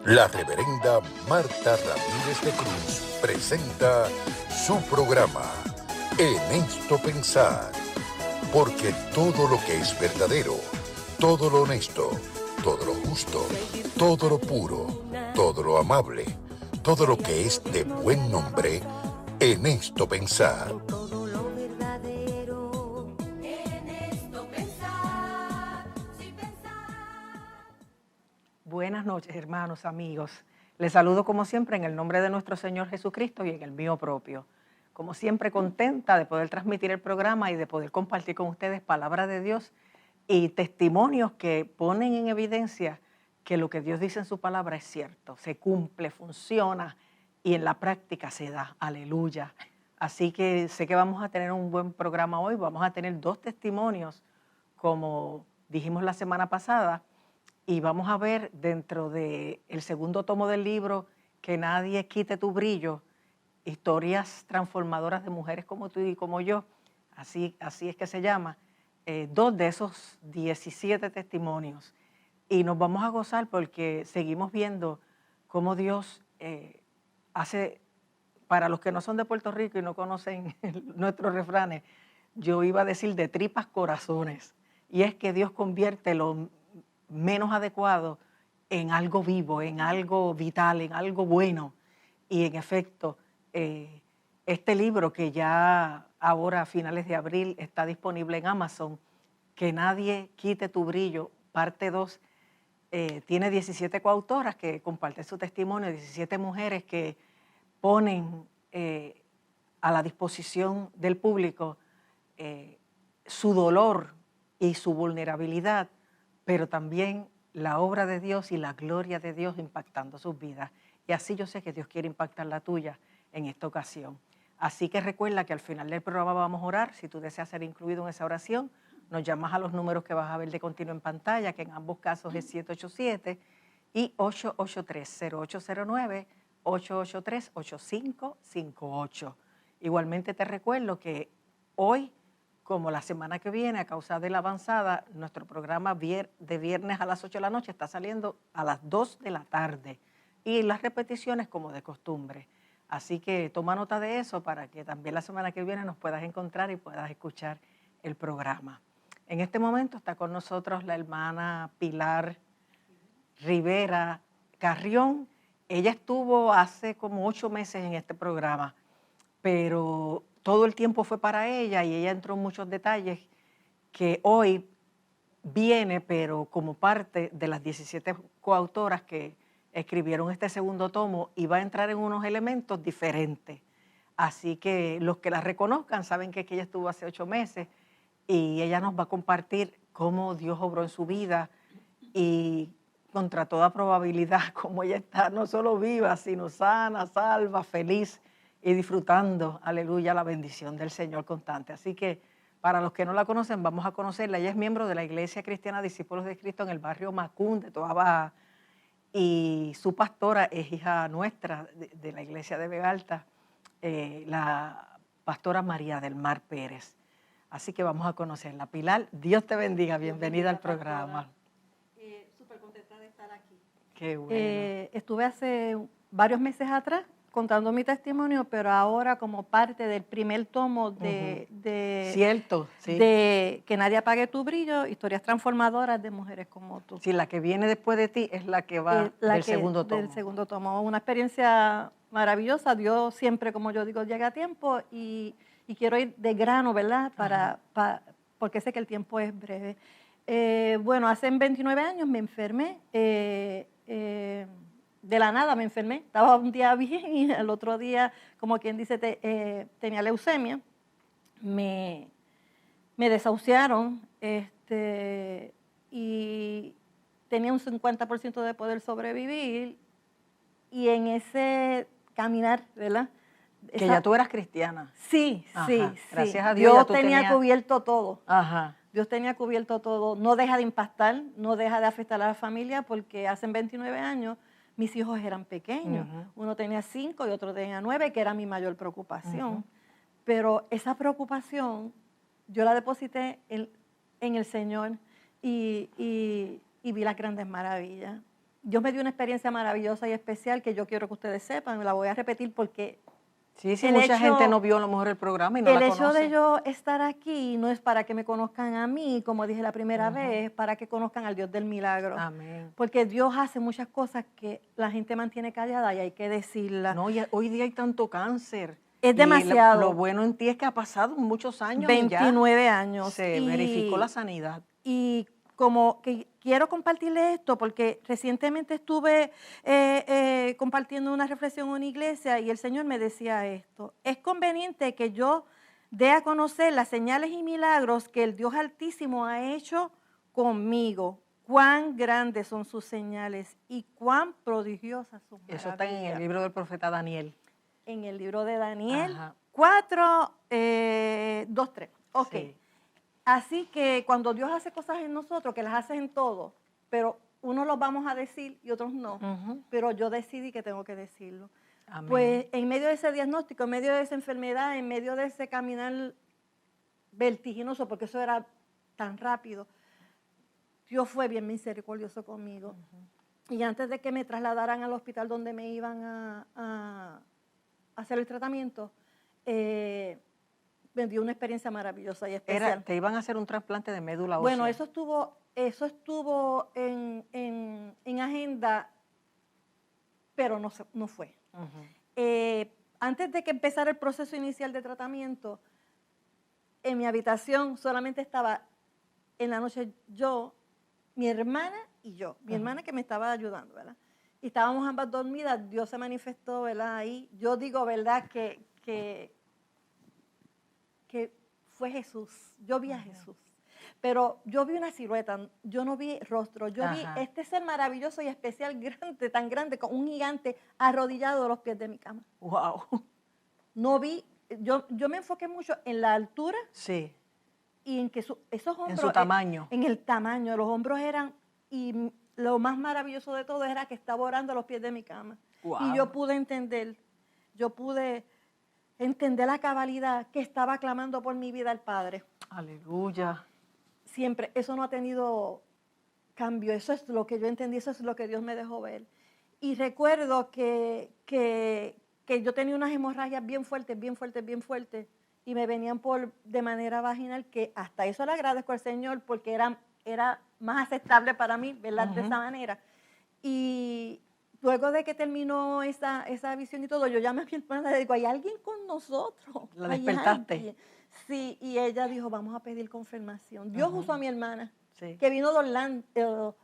La reverenda Marta Ramírez de Cruz presenta su programa En esto pensar, porque todo lo que es verdadero, todo lo honesto, todo lo justo, todo lo puro, todo lo amable, todo lo que es de buen nombre, en esto pensar. Buenas noches, hermanos, amigos. Les saludo como siempre en el nombre de nuestro Señor Jesucristo y en el mío propio. Como siempre, contenta de poder transmitir el programa y de poder compartir con ustedes palabra de Dios y testimonios que ponen en evidencia que lo que Dios dice en su palabra es cierto, se cumple, funciona y en la práctica se da. Aleluya. Así que sé que vamos a tener un buen programa hoy. Vamos a tener 2 testimonios, como dijimos la semana pasada. Y vamos a ver dentro del segundo tomo del libro, Que nadie quite tu brillo, historias transformadoras de mujeres como tú y como yo, así es que se llama, 2 de esos 17 testimonios. Y nos vamos a gozar porque seguimos viendo cómo Dios hace, para los que no son de Puerto Rico y no conocen nuestros refranes, yo iba a decir de tripas corazones. Y es que Dios convierte lo menos adecuado en algo vivo, en algo vital, en algo bueno. Y en efecto, este libro que ya ahora a finales de abril está disponible en Amazon, Que nadie quite tu brillo, parte 2, tiene 17 coautoras que comparten su testimonio, 17 mujeres que ponen a la disposición del público su dolor y su vulnerabilidad, pero también la obra de Dios y la gloria de Dios impactando sus vidas. Y así yo sé que Dios quiere impactar la tuya en esta ocasión. Así que recuerda que al final del programa vamos a orar. Si tú deseas ser incluido en esa oración, nos llamas a los números que vas a ver de continuo en pantalla, que en ambos casos es 787 y 883-0809, 883-8558. Igualmente te recuerdo que hoy, como la semana que viene, a causa de la avanzada, nuestro programa de viernes a las 8 de la noche está saliendo a las 2 de la tarde y las repeticiones como de costumbre. Así que toma nota de eso para que también la semana que viene nos puedas encontrar y puedas escuchar el programa. En este momento está con nosotros la hermana Pilar Rivera Carrión. Ella estuvo hace como 8 meses en este programa, pero todo el tiempo fue para ella y ella entró en muchos detalles que hoy viene, pero como parte de las 17 coautoras que escribieron este segundo tomo, y va a entrar en unos elementos diferentes. Así que los que la reconozcan saben que ella estuvo hace 8 meses y ella nos va a compartir cómo Dios obró en su vida y contra toda probabilidad cómo ella está no solo viva, sino sana, salva, feliz y disfrutando, aleluya, la bendición del Señor constante. Así que para los que no la conocen, vamos a conocerla. Ella es miembro de la Iglesia Cristiana Discípulos de Cristo en el barrio Macún de Toa Baja, y su pastora es hija nuestra de la Iglesia de Vega Alta, la pastora María del Mar Pérez. Así que vamos a conocerla. Pilar, Dios te bendiga, bienvenida al programa. Súper contenta de estar aquí. Qué bueno. Estuve hace varios meses atrás contando mi testimonio, pero ahora como parte del primer tomo Cierto, sí. de Que nadie apague tu brillo, historias transformadoras de mujeres como tú. Sí, la que viene después de ti es la que va segundo tomo. Del segundo tomo. Una experiencia maravillosa. Dios siempre, como yo digo, llega a tiempo y quiero ir de grano, ¿verdad? Porque sé que el tiempo es breve. Bueno, hace 29 años me enfermé. De la nada me enfermé. Estaba un día bien y el otro día, como quien dice, tenía leucemia. Me desahuciaron y tenía un 50% de poder sobrevivir. Y en ese caminar, ¿verdad? Que ya tú eras cristiana. Sí, Ajá. sí. Gracias a Dios. Dios tenía cubierto todo. Ajá. Dios tenía cubierto todo. No deja de impactar, no deja de afectar a la familia, porque hace 29 años mis hijos eran pequeños. Uno tenía 5 y otro tenía 9, que era mi mayor preocupación. Pero esa preocupación yo la deposité en el Señor y vi las grandes maravillas. Dios me dio una experiencia maravillosa y especial que yo quiero que ustedes sepan. La voy a repetir porque Sí, el mucha hecho- gente no vio a lo mejor el programa y no el la hecho conoce. de yo estar aquí no es para que me conozcan a mí, como dije la primera vez, es para que conozcan al Dios del milagro. Amén. Porque Dios hace muchas cosas que la gente mantiene callada y hay que decirlas. No, y hoy día hay tanto cáncer. Es Y demasiado. lo bueno en ti es que ha pasado muchos años y ya 29 años. se verificó la sanidad. Y como que quiero compartirles esto porque recientemente estuve compartiendo una reflexión en una iglesia y el Señor me decía esto. Es conveniente que yo dé a conocer las señales y milagros que el Dios Altísimo ha hecho conmigo. Cuán grandes son sus señales y cuán prodigiosas sus maravillas. Eso está en el libro del profeta Daniel. En el libro de Daniel Ajá. 4, 2, 3. Ok. Sí. Así que cuando Dios hace cosas en nosotros, que las hace en todos, pero unos los vamos a decir y otros no, pero yo decidí que tengo que decirlo. Amén. Pues en medio de ese diagnóstico, en medio de esa enfermedad, en medio de ese caminar vertiginoso, porque eso era tan rápido, Dios fue bien misericordioso conmigo. Y antes de que me trasladaran al hospital donde me iban a hacer el tratamiento, me dio una experiencia maravillosa y especial. Te iban a hacer un trasplante de médula ósea. Bueno, eso estuvo en agenda, pero no fue. Antes de que empezara el proceso inicial de tratamiento, en mi habitación solamente estaba en la noche yo, mi hermana y yo. Mi hermana que me estaba ayudando, ¿verdad? Y estábamos ambas dormidas, Dios se manifestó, ¿verdad? Ahí yo digo, ¿verdad? Que fue Jesús. Yo vi a Jesús. Pero yo vi una silueta, yo no vi rostro. Yo vi este ser maravilloso y especial, grande, tan grande, con un gigante arrodillado a los pies de mi cama. Wow. No vi, yo me enfoqué mucho en la altura. Sí. Y en que esos hombros. En su tamaño. En el tamaño. Los hombros eran. Y lo más maravilloso de todo era que estaba orando a los pies de mi cama. Wow. Y yo pude entender la cabalidad que estaba clamando por mi vida al Padre. Aleluya. Siempre. Eso no ha tenido cambio. Eso es lo que yo entendí. Eso es lo que Dios me dejó ver. Y recuerdo que yo tenía unas hemorragias bien fuertes, bien fuertes, bien fuertes. Y me venían de manera vaginal, que hasta eso le agradezco al Señor porque era más aceptable para mí verlas de esa manera. Y luego de que terminó esa visión y todo, yo llamé a mi hermana y le digo, ¿hay alguien con nosotros? ¿La despertaste? ¿Hay alguien? Sí, y ella dijo, vamos a pedir confirmación. Dios usó a mi hermana, sí, que vino de Orlando,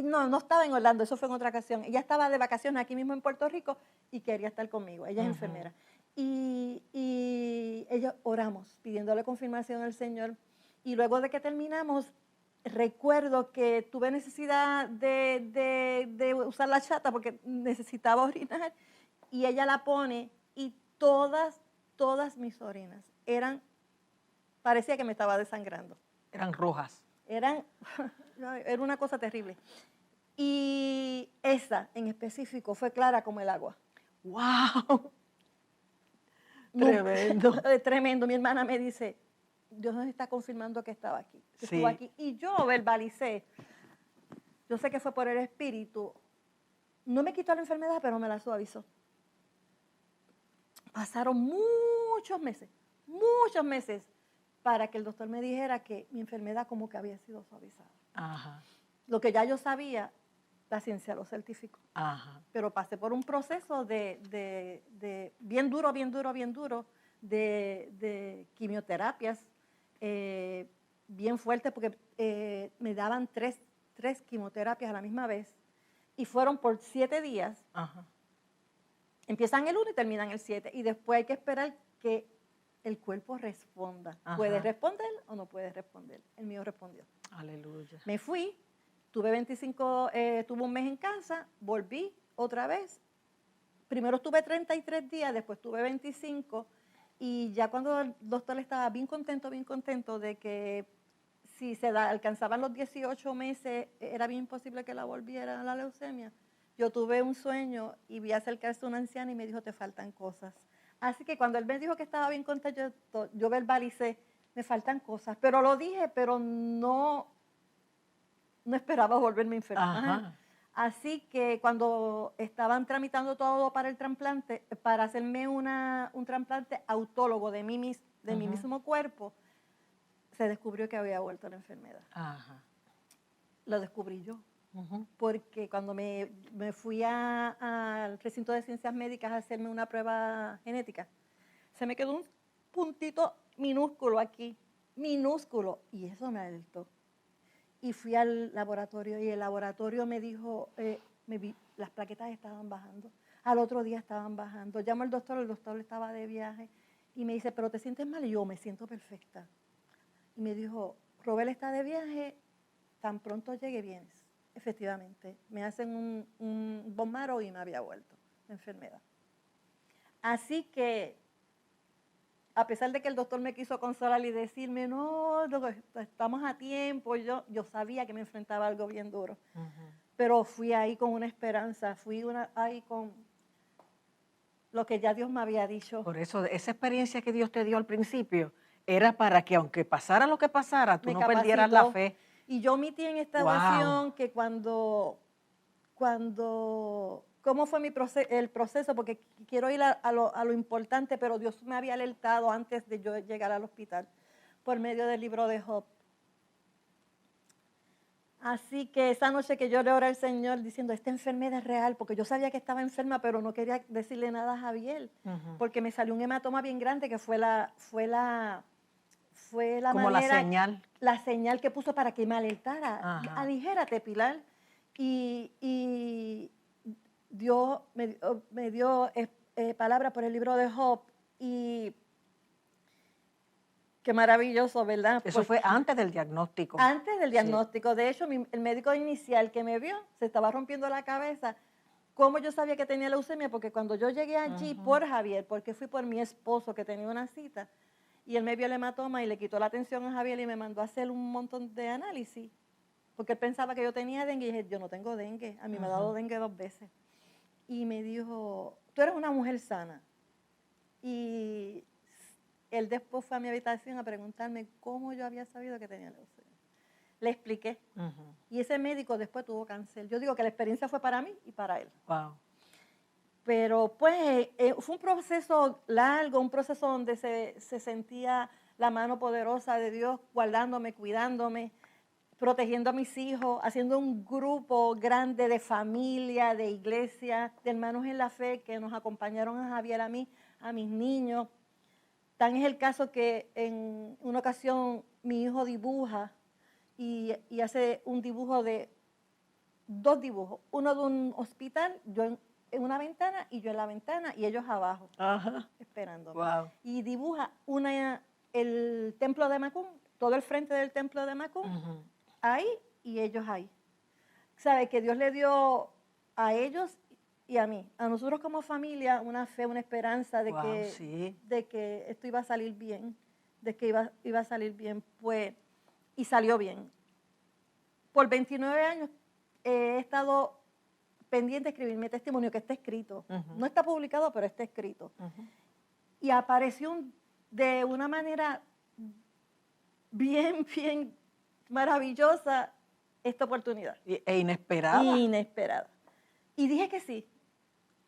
no estaba en Orlando, eso fue en otra ocasión. Ella estaba de vacaciones aquí mismo en Puerto Rico y quería estar conmigo, ella es enfermera. Y ellos oramos, pidiéndole confirmación al Señor. Y luego de que terminamos, recuerdo que tuve necesidad de usar la chata porque necesitaba orinar. Y ella la pone y todas mis orinas parecía que me estaba desangrando. Eran rojas. Era una cosa terrible. Y esa en específico fue clara como el agua. ¡Wow! Tremendo. Tremendo. Mi hermana me dice, Dios nos está confirmando que estaba aquí, que estuvo aquí. Y yo verbalicé, yo sé que fue por el Espíritu, no me quitó la enfermedad, pero me la suavizó. Pasaron muchos meses, para que el doctor me dijera que mi enfermedad como que había sido suavizada. Ajá. Lo que ya yo sabía, la ciencia lo certificó. Ajá. Pero pasé por un proceso de bien duro, de quimioterapias, bien fuertes, porque me daban tres quimioterapias a la misma vez, y fueron por 7 días. Ajá. Empiezan el 1 y terminan el 7, y después hay que esperar que el cuerpo responda. Ajá. ¿Puede responder o no puede responder? El mío respondió. Aleluya. Me fui. Tuve un mes en casa, volví otra vez. Primero estuve 33 días, después tuve 25, y ya cuando el doctor estaba bien contento de que si alcanzaban los 18 meses, era bien imposible que la volviera a la leucemia. Yo tuve un sueño y vi acercarse una anciana y me dijo, te faltan cosas. Así que cuando él me dijo que estaba bien contento, yo verbalicé, me faltan cosas, pero lo dije, pero no esperaba volverme a enfermar. Así que cuando estaban tramitando todo para el trasplante, para hacerme un trasplante autólogo de mi mismo cuerpo, se descubrió que había vuelto la enfermedad. Ajá. Lo descubrí yo. Porque cuando me fui al recinto de ciencias médicas a hacerme una prueba genética, se me quedó un puntito minúsculo aquí, minúsculo, y eso me alertó. Y fui al laboratorio y el laboratorio me dijo, las plaquetas estaban bajando, al otro día estaban bajando. Llamo al doctor, el doctor estaba de viaje y me dice, ¿pero te sientes mal? Y yo, me siento perfecta. Y me dijo, Robel está de viaje, tan pronto llegue vienes. Efectivamente, me hacen un bone marrow y me había vuelto la enfermedad. Así que, a pesar de que el doctor me quiso consolar y decirme, no, estamos a tiempo, yo sabía que me enfrentaba a algo bien duro. Pero fui ahí con una esperanza, ahí con lo que ya Dios me había dicho. Por eso, esa experiencia que Dios te dio al principio era para que, aunque pasara lo que pasara, tú no perdieras la fe. Y yo omití en esta ocasión que ¿cómo fue el proceso? Porque quiero ir a lo importante, pero Dios me había alertado antes de yo llegar al hospital por medio del libro de Job. Así que esa noche que yo le oré al Señor diciendo, esta enfermedad es real, porque yo sabía que estaba enferma, pero no quería decirle nada a Javier, porque me salió un hematoma bien grande que fue la como manera, la señal que puso para que me alertara. Aligérate, Pilar. Y Dios me dio palabra por el libro de Job y qué maravilloso, ¿verdad? Eso fue antes del diagnóstico. Antes del diagnóstico. Sí. De hecho, el médico inicial que me vio se estaba rompiendo la cabeza. ¿Cómo yo sabía que tenía leucemia? Porque cuando yo llegué allí por Javier, porque fui por mi esposo que tenía una cita, y él me vio el hematoma y le quitó la atención a Javier y me mandó a hacer un montón de análisis, porque él pensaba que yo tenía dengue y dije, yo no tengo dengue, a mí me ha dado dengue 2 veces. Y me dijo, tú eres una mujer sana. Y él después fue a mi habitación a preguntarme cómo yo había sabido que tenía leucemia. Le expliqué. Y ese médico después tuvo cáncer. Yo digo que la experiencia fue para mí y para él. Wow. Pero pues fue un proceso largo, un proceso donde se sentía la mano poderosa de Dios guardándome, cuidándome, protegiendo a mis hijos, haciendo un grupo grande de familia, de iglesia, de hermanos en la fe que nos acompañaron a Javier, a mí, a mis niños. Tan es el caso que en una ocasión mi hijo dibuja y hace un dibujo de 2 dibujos, uno de un hospital, yo en una ventana y yo en la ventana y ellos abajo, esperando. Wow. Y dibuja el templo de Macún, todo el frente del templo de Macún, ahí y ellos ahí. ¿Sabe? Que Dios le dio a ellos y a mí, a nosotros como familia, una fe, una esperanza de, que esto iba a salir bien, de que iba a salir bien, pues, y salió bien. Por 29 años he estado pendiente de escribir mi testimonio, que está escrito. No está publicado, pero está escrito. Y apareció de una manera bien, bien maravillosa esta oportunidad. E inesperada. Inesperada. Y dije que sí,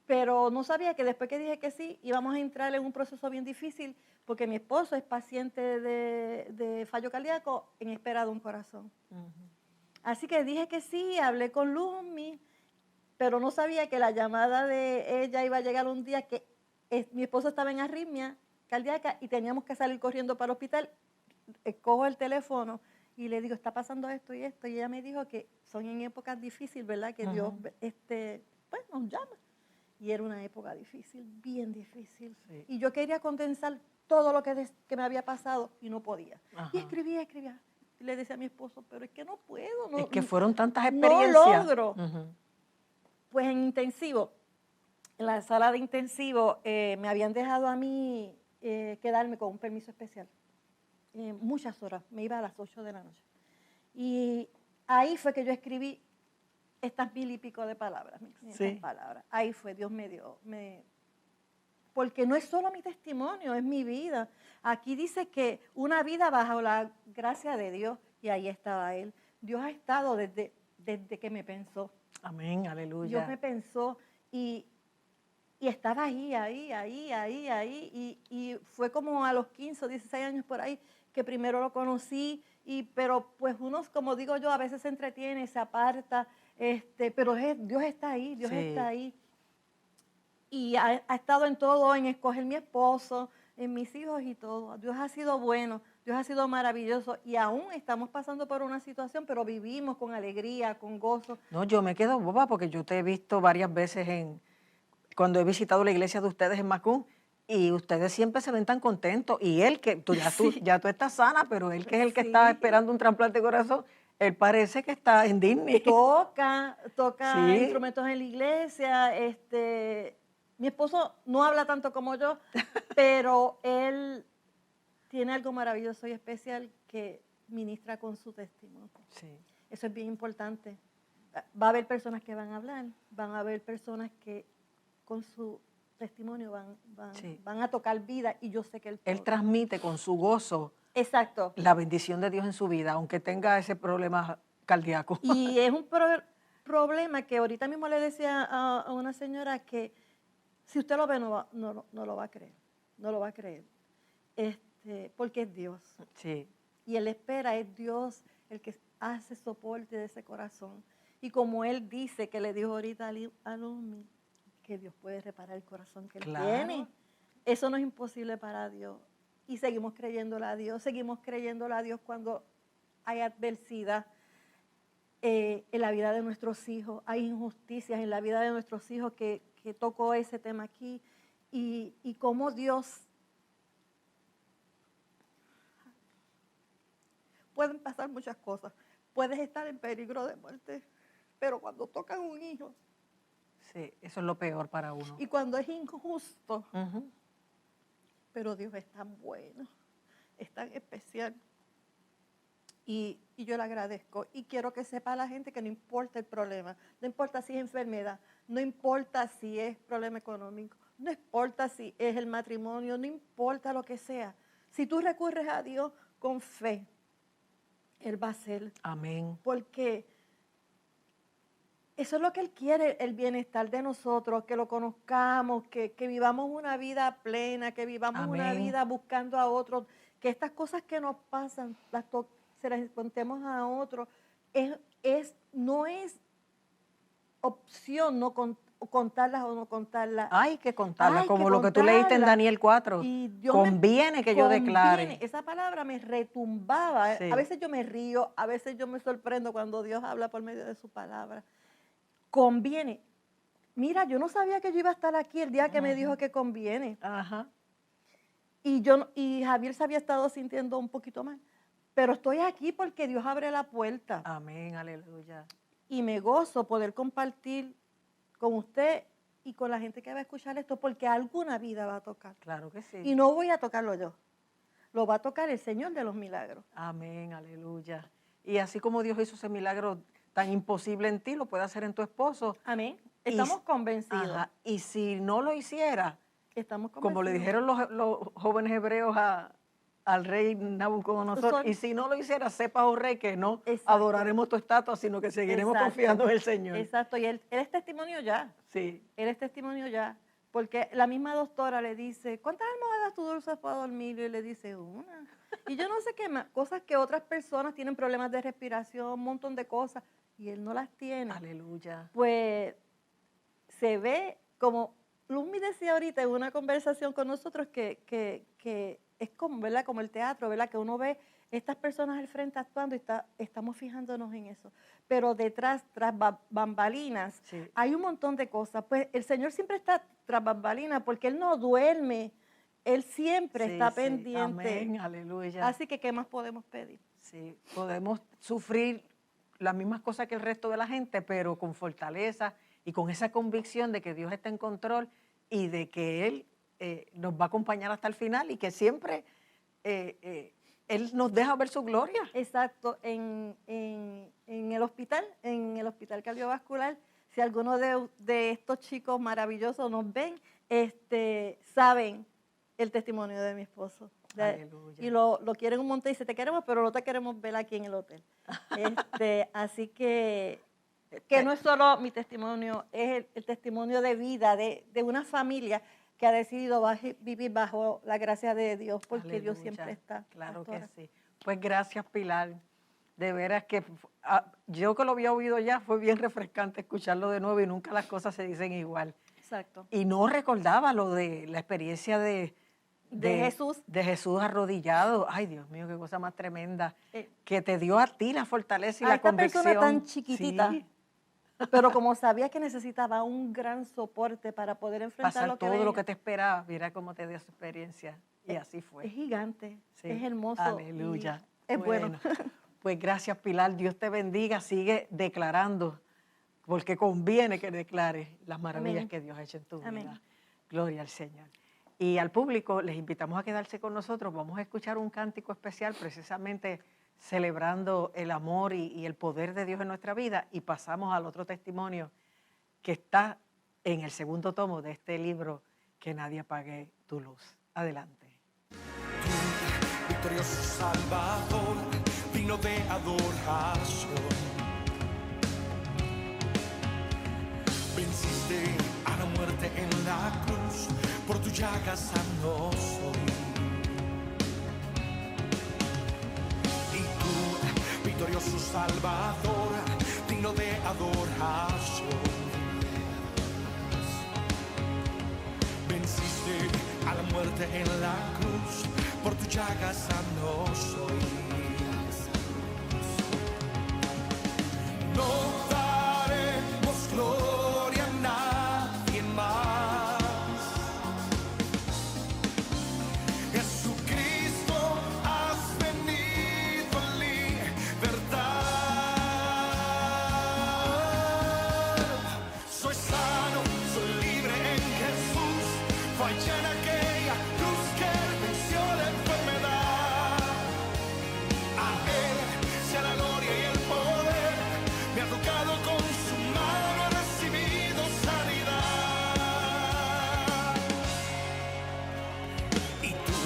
pero no sabía que después que dije que sí, íbamos a entrar en un proceso bien difícil, porque mi esposo es paciente de fallo cardíaco en espera de un corazón. Así que dije que sí, hablé con Luzmi, pero no sabía que la llamada de ella iba a llegar un día que mi esposo estaba en arritmia cardíaca y teníamos que salir corriendo para el hospital. Cojo el teléfono y le digo, está pasando esto y esto. Y ella me dijo que son en épocas difíciles, ¿verdad? Que Dios pues, nos llama. Y era una época difícil, bien difícil. Sí. Y yo quería condensar todo lo que me había pasado y no podía. Y escribía. Y le decía a mi esposo, pero es que no puedo. Es que fueron tantas experiencias. No logro. Pues en intensivo, en la sala de intensivo, me habían dejado a mí quedarme con un permiso especial. Muchas horas, me iba a las 8 de la noche. Y ahí fue que yo escribí estas 1000 y pico de palabras, 1500 palabras. Ahí fue, Dios me dio. Porque no es solo mi testimonio, es mi vida. Aquí dice que una vida bajo la gracia de Dios, y ahí estaba Él. Dios ha estado desde que me pensó. Amén, aleluya. Dios me pensó y estaba ahí. Y fue como a los 15 o 16 años por ahí que primero lo conocí. Pero pues uno, como digo yo, a veces se entretiene, se aparta. Pero Dios está ahí, Dios está ahí. Y ha estado en todo, en escoger mi esposo, en mis hijos y todo. Dios ha sido bueno, Dios ha sido maravilloso. Y aún estamos pasando por una situación, pero vivimos con alegría, con gozo. No, yo me quedo boba porque yo te he visto varias veces cuando he visitado la iglesia de ustedes en Macún y ustedes siempre se ven tan contentos. Y él, que ya tú estás sana, pero él que es el que está esperando un trasplante de corazón, él parece que está en Disney. Toca instrumentos en la iglesia. Mi esposo no habla tanto como yo, pero él tiene algo maravilloso y especial que ministra con su testimonio. Sí. Eso es bien importante. Va a haber personas que van a hablar, van a haber personas que con su testimonio van a tocar vida, y yo sé que él transmite con su gozo. Exacto. La bendición de Dios en su vida, aunque tenga ese problema cardíaco. Y es un problema que ahorita mismo le decía a una señora que si usted lo ve no lo va a creer, no lo va a creer, porque es Dios. Sí. Y Él espera, es Dios el que hace soporte de ese corazón. Y como Él dice, que le dijo ahorita a Lumi, que Dios puede reparar el corazón que Él tiene. Eso no es imposible para Dios. Y seguimos creyéndole a Dios, cuando hay adversidad en la vida de nuestros hijos, hay injusticias en la vida de nuestros hijos, que tocó ese tema aquí, y cómo Dios... Pueden pasar muchas cosas, puedes estar en peligro de muerte, pero cuando tocan un hijo... Sí, eso es lo peor para uno. Y cuando es injusto, pero Dios es tan bueno, es tan especial. Y yo le agradezco. Y quiero que sepa la gente que no importa el problema, no importa si es enfermedad, no importa si es problema económico, no importa si es el matrimonio, no importa lo que sea. Si tú recurres a Dios con fe, Él va a hacer. Amén. Porque eso es lo que Él quiere, el bienestar de nosotros, que lo conozcamos, que vivamos una vida plena, que vivamos una vida buscando a otros, que estas cosas que nos pasan, se las contemos a otros. No es opción no contarlas o no contarlas. Hay que contarlas, como lo que tú leíste en Daniel 4. Conviene que yo declare. Esa palabra me retumbaba. Sí. A veces yo me río, a veces yo me sorprendo cuando Dios habla por medio de su palabra. Conviene. Mira, yo no sabía que yo iba a estar aquí el día que me dijo que conviene. Y Javier se había estado sintiendo un poquito mal. Pero estoy aquí porque Dios abre la puerta. Amén, aleluya. Y me gozo poder compartir con usted y con la gente que va a escuchar esto, porque alguna vida va a tocar. Claro que sí. Y no voy a tocarlo yo. Lo va a tocar el Señor de los milagros. Amén, aleluya. Y así como Dios hizo ese milagro tan imposible en ti, lo puede hacer en tu esposo. Amén. Estamos convencidos. Y si no lo hiciera, estamos convencidos. como le dijeron los jóvenes hebreos al rey Nabucodonosor, y si no lo hiciera, sepa, oh rey, que no adoraremos tu estatua, sino que seguiremos confiando en el Señor. Exacto, y él es testimonio ya. Sí. Él es testimonio ya. Porque la misma doctora le dice, ¿cuántas almohadas tú usas para dormir? Y le dice, una. Y yo no sé qué más, cosas que otras personas tienen problemas de respiración, un montón de cosas, y él no las tiene. Aleluya. Pues se ve, como Lumi decía ahorita en una conversación con nosotros, que es como, ¿verdad? Como el teatro, ¿verdad? Que uno ve estas personas al frente actuando y estamos fijándonos en eso. Pero detrás, tras bambalinas, hay un montón de cosas. Pues el Señor siempre está tras bambalinas porque Él no duerme. Él siempre está pendiente. Amén, aleluya. Así que, ¿qué más podemos pedir? Sí, podemos sufrir las mismas cosas que el resto de la gente, pero con fortaleza y con esa convicción de que Dios está en control y de que Él nos va a acompañar hasta el final y que siempre Él nos deja ver su gloria. Exacto. En el hospital cardiovascular, si alguno de estos chicos maravillosos nos ven, saben el testimonio de mi esposo. Aleluya. Y lo quieren un montón y dice, te queremos, pero no te queremos ver aquí en el hotel. Así que Que no es solo mi testimonio, es el testimonio de vida de una familia que ha decidido vivir bajo la gracia de Dios, porque Aleluya. Dios siempre está. Claro pastora. que sí. Pues gracias, Pilar. De veras que yo que lo había oído ya, fue bien refrescante escucharlo de nuevo y nunca las cosas se dicen igual. Exacto. Y no recordaba lo de la experiencia de Jesús. De Jesús arrodillado. Ay, Dios mío, qué cosa más tremenda. Eh, Que te dio a ti la fortaleza y a la esta convicción. persona tan chiquitita, Sí, pero como sabía que necesitaba un gran soporte para poder enfrentar pasar lo que todo lo venía. que te esperaba. Mira cómo te dio esa experiencia. Y así fue. Es gigante, Sí. es hermoso. Aleluya. y es bueno. Pues gracias, Pilar. Dios te bendiga. Sigue declarando, porque conviene que declares las maravillas Amén. que Dios ha hecho en tu Amén. vida. Gloria al Señor. Y al público les invitamos a quedarse con nosotros. Vamos a escuchar un cántico especial precisamente celebrando el amor y el poder de Dios en nuestra vida. Y pasamos al otro testimonio que está en el segundo tomo de este libro, Que nadie apague tu luz. Adelante. Victorioso Salvador, digno de adoración. Venciste a la muerte en la cruz, por tu llaga sano soy. Y tú, victorioso Salvador, digno de adoración. Venciste a la muerte en la cruz, por tu llaga sano soy. No daremos gloria a nadie más. Jesucristo, has venido a libertad. Soy sano, soy libre en Jesús. Fallé en aquella cruz que venció la enfermedad. A Él sea la gloria y el poder. Me ha tocado con su mano, he recibido sanidad. Y tú,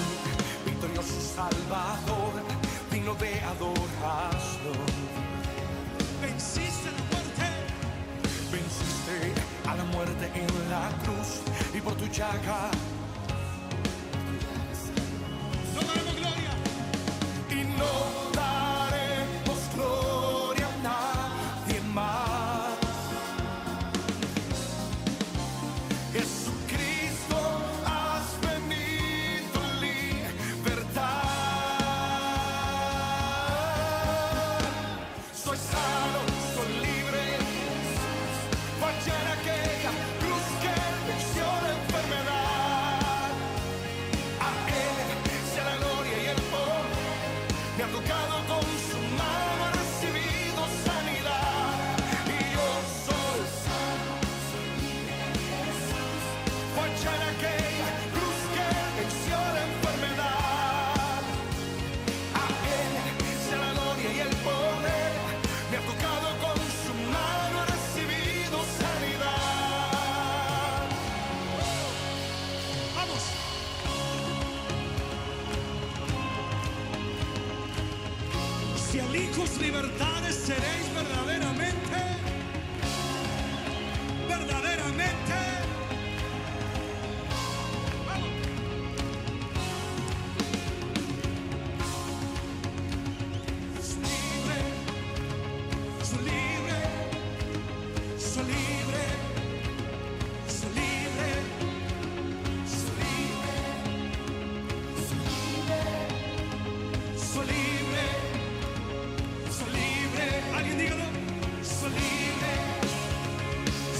victorioso Salvador, digno de adoración. Venciste la muerte. Venciste a la muerte en la cruz y por tu llaga no daremos gloria y no daremos gloria a nadie más. Jesucristo, has venido a libertad. Soy sano, soy libre. Fallé en aquella cruz que venció la enfermedad. A Él sea la gloria y el poder. Me ha tocado con su mano, he recibido sanidad. Y yo soy sano, soy libre en Jesús. Fallé en aquella cruz que venció la enfermedad. A Él sea la gloria y el poder. Me ha tocado con su mano, he recibido sanidad. ¡Vamos! Si hijos libertades seréis verdaderamente, verdaderamente. ¡Vamos! Soy libre, soy libre, soy libre, soy libre, soy libre, soy libre, soy libre, soy libre. Alguien dígalo. Soy libre,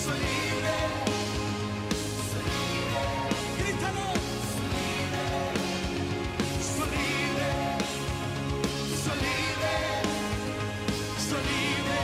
soy libre, soy libre. Grítalo. Soy libre, soy libre, soy libre, soy libre,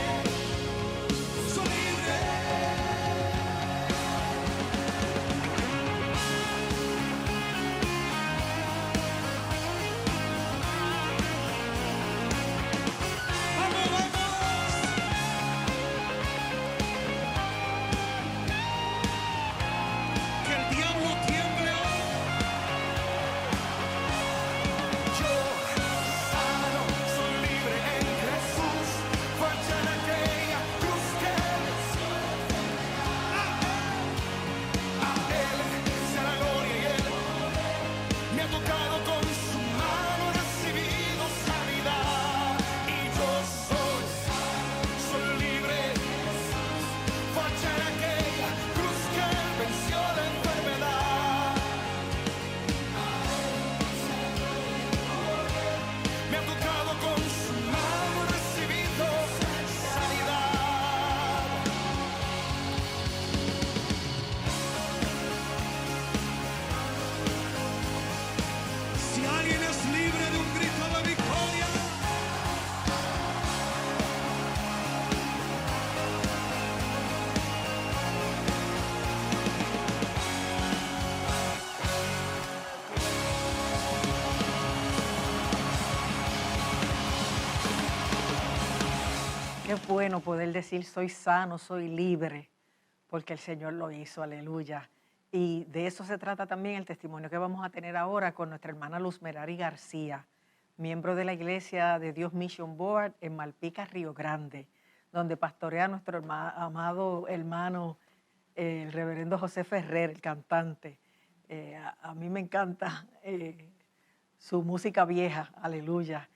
Qué bueno poder decir soy sano, soy libre, porque el Señor lo hizo, aleluya. Y de eso se trata también el testimonio que vamos a tener ahora con nuestra hermana Luz Merari García, miembro de la Iglesia de Dios Mission Board en Malpica, Río Grande, donde pastorea nuestro amado hermano, el reverendo José Ferrer, el cantante. A mí me encanta su música vieja, aleluya.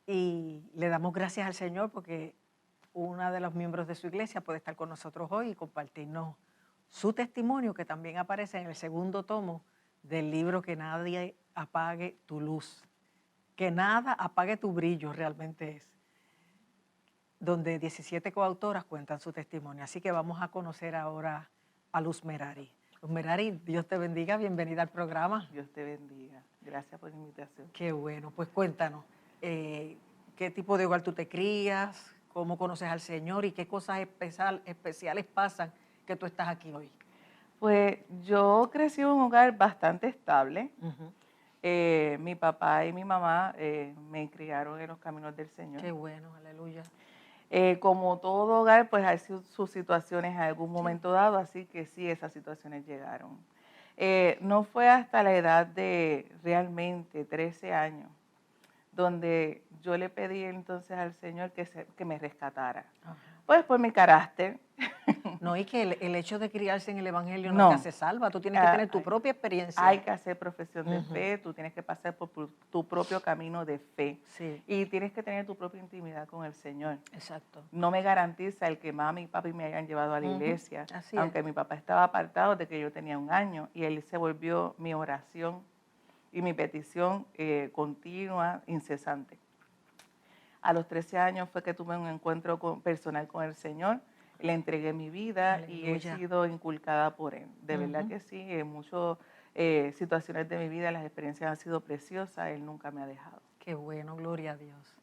Y le damos gracias al Señor porque una de los miembros de su iglesia puede estar con nosotros hoy y compartirnos su testimonio, que también aparece en el segundo tomo del libro Que nadie apague tu luz. Que nada apague tu brillo, realmente es, donde 17 coautoras cuentan su testimonio. Así que vamos a conocer ahora a Luz Merari. Luz Merari, Dios te bendiga, bienvenida al programa. Dios te bendiga. Gracias por la invitación. Qué bueno, pues cuéntanos, ¿qué tipo de hogar tú te crías? ¿Cómo conoces al Señor? ¿Y qué cosas especiales pasan que tú estás aquí hoy? Pues yo crecí en un hogar bastante estable. Mi papá y mi mamá me criaron en los caminos del Señor. Qué bueno, aleluya. Como todo hogar, pues hay sus situaciones en algún momento dado, así que sí, esas situaciones llegaron. No fue hasta la edad de realmente 13 años donde yo le pedí entonces al Señor que me rescatara. Ajá. Pues por mi carácter. No, y que el hecho de criarse en el Evangelio no No. te hace salva, tú tienes que tener tu propia experiencia. Hay que hacer profesión de fe, tú tienes que pasar por tu propio camino de fe. Sí. Y tienes que tener tu propia intimidad con el Señor. Exacto. No me garantiza el que mami y papi me hayan llevado a la iglesia, Así aunque es. mi papá estaba apartado desde que yo tenía 1 año y él se volvió mi oración y mi petición continua, incesante. A los 13 años fue que tuve un encuentro personal con el Señor, le entregué mi vida y he Aleluya. sido inculcada por Él. De verdad que sí, en muchas situaciones de mi vida las experiencias han sido preciosas, Él nunca me ha dejado. Qué bueno, gloria a Dios.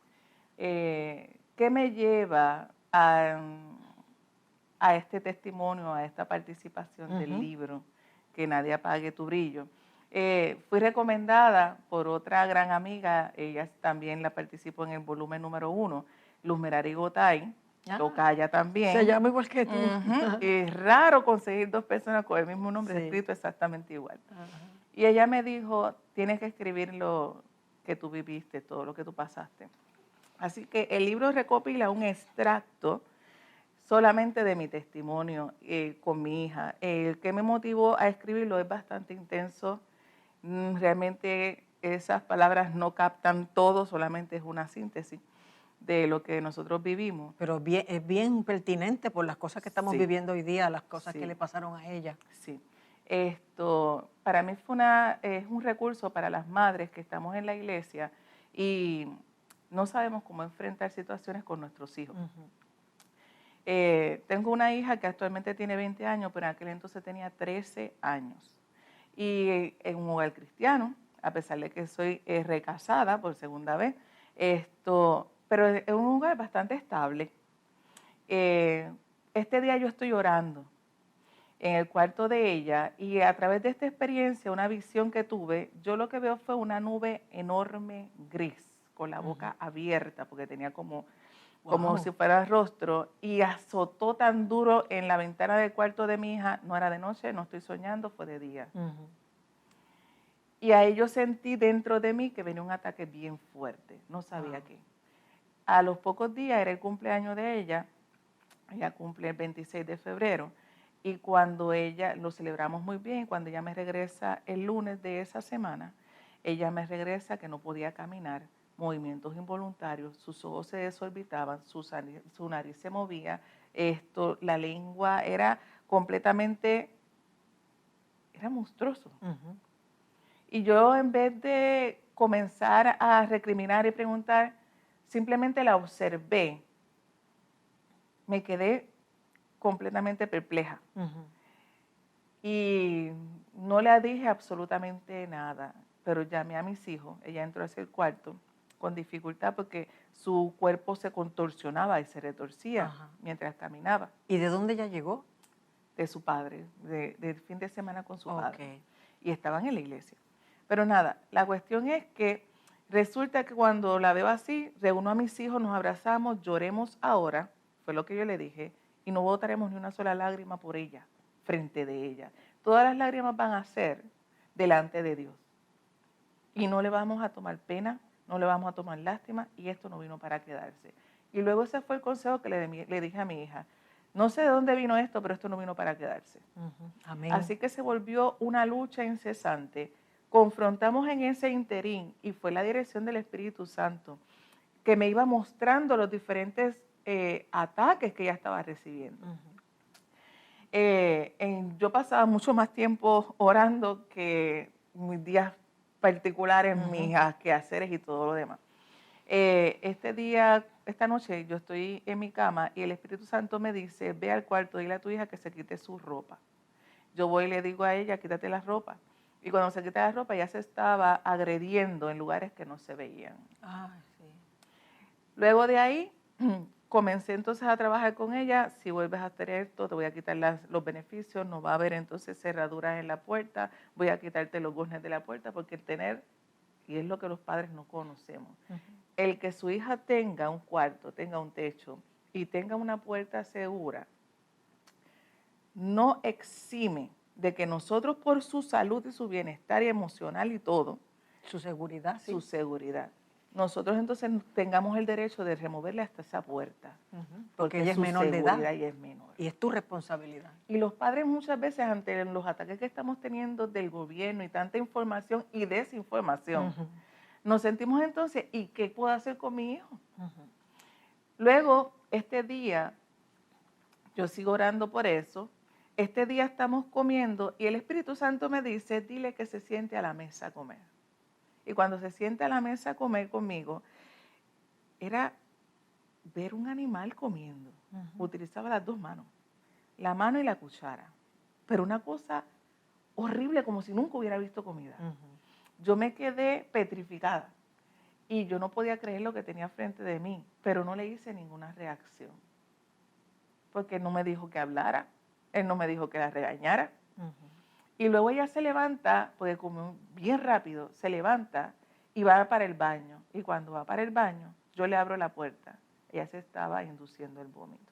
¿Qué me lleva a este testimonio, a esta participación del libro, Que nadie apague tu brillo? Fui recomendada por otra gran amiga, ella también la participó en el volumen número 1, Luz Merari Gotay, tocaya también. Se llama igual que tú. Es raro conseguir 2 personas con el mismo nombre Sí. escrito exactamente igual. Ajá. Y ella me dijo, tienes que escribir lo que tú viviste, todo lo que tú pasaste. Así que el libro recopila un extracto solamente de mi testimonio con mi hija. El que me motivó a escribirlo es bastante intenso. Realmente esas palabras no captan todo, solamente es una síntesis de lo que nosotros vivimos. Pero es bien pertinente por las cosas que estamos Sí. viviendo hoy día, las cosas Sí. que le pasaron a ella. Sí. Para mí es un recurso para las madres que estamos en la iglesia y no sabemos cómo enfrentar situaciones con nuestros hijos. Tengo una hija que actualmente tiene 20 años, pero en aquel entonces tenía 13 años. Y en un hogar cristiano, a pesar de que soy recasada por segunda vez, pero es un hogar bastante estable. Este día yo estoy orando en el cuarto de ella y a través de esta experiencia, una visión que tuve, yo lo que veo fue una nube enorme gris con la boca abierta porque tenía como si fuera rostro y azotó tan duro en la ventana del cuarto de mi hija. No era de noche, no estoy soñando, fue de día. Y ahí yo sentí dentro de mí que venía un ataque bien fuerte, no sabía qué. A los pocos días era el cumpleaños de ella cumple el 26 de febrero, y cuando lo celebramos muy bien, cuando ella me regresa el lunes de esa semana, ella me regresa que no podía caminar, movimientos involuntarios, sus ojos se desorbitaban, su nariz se movía, la lengua era completamente, era monstruoso. Y yo, en vez de comenzar a recriminar y preguntar, simplemente la observé. Me quedé completamente perpleja. Y no le dije absolutamente nada, pero llamé a mis hijos. Ella entró hacia el cuarto con dificultad porque su cuerpo se contorsionaba y se retorcía mientras caminaba. ¿Y de dónde ella llegó? De su padre, del fin de semana con su padre. Y estaban en la iglesia. Pero nada, la cuestión es que resulta que cuando la veo así, reúno a mis hijos, nos abrazamos, lloremos ahora, fue lo que yo le dije, y no botaremos ni una sola lágrima por ella, frente de ella. Todas las lágrimas van a ser delante de Dios. Y no le vamos a tomar pena, no le vamos a tomar lástima, y esto no vino para quedarse. Y luego ese fue el consejo que le dije a mi hija. No sé de dónde vino esto, pero esto no vino para quedarse. Amén. Así que se volvió una lucha incesante. Confrontamos en ese interín, y fue la dirección del Espíritu Santo, que me iba mostrando los diferentes ataques que ella estaba recibiendo. Yo pasaba mucho más tiempo orando que mis días particulares, mis quehaceres y todo lo demás. Esta noche yo estoy en mi cama y el Espíritu Santo me dice, ve al cuarto, dile a tu hija que se quite su ropa. Yo voy y le digo a ella, quítate la ropa. Y cuando se quita la ropa, ya se estaba agrediendo en lugares que no se veían. Ay, sí. Luego de ahí, comencé entonces a trabajar con ella. Si vuelves a hacer esto, te voy a quitar los beneficios, no va a haber entonces cerraduras en la puerta, voy a quitarte los goznes de la puerta, porque el tener, y es lo que los padres no conocemos, el que su hija tenga un cuarto, tenga un techo y tenga una puerta segura, no exime de que nosotros, por su salud y su bienestar y emocional y todo, Su seguridad, sí. su seguridad, nosotros entonces tengamos el derecho de removerle hasta esa puerta. Porque ella es su menor de edad. seguridad y es menor. Y es tu responsabilidad. Y los padres muchas veces, ante los ataques que estamos teniendo del gobierno y tanta información y desinformación, nos sentimos entonces, ¿y qué puedo hacer con mi hijo? Luego, este día, yo sigo orando por eso. Este día estamos comiendo y el Espíritu Santo me dice, dile que se siente a la mesa a comer. Y cuando se siente a la mesa a comer conmigo, era ver un animal comiendo. Utilizaba las dos manos, la mano y la cuchara. Pero una cosa horrible, como si nunca hubiera visto comida. Yo me quedé petrificada y yo no podía creer lo que tenía frente de mí, pero no le hice ninguna reacción. Porque él no me dijo que hablara, él no me dijo que la regañara. Y luego ella se levanta, porque comió bien rápido, se levanta y va para el baño. Y cuando va para el baño, yo le abro la puerta. Ella se estaba induciendo el vómito.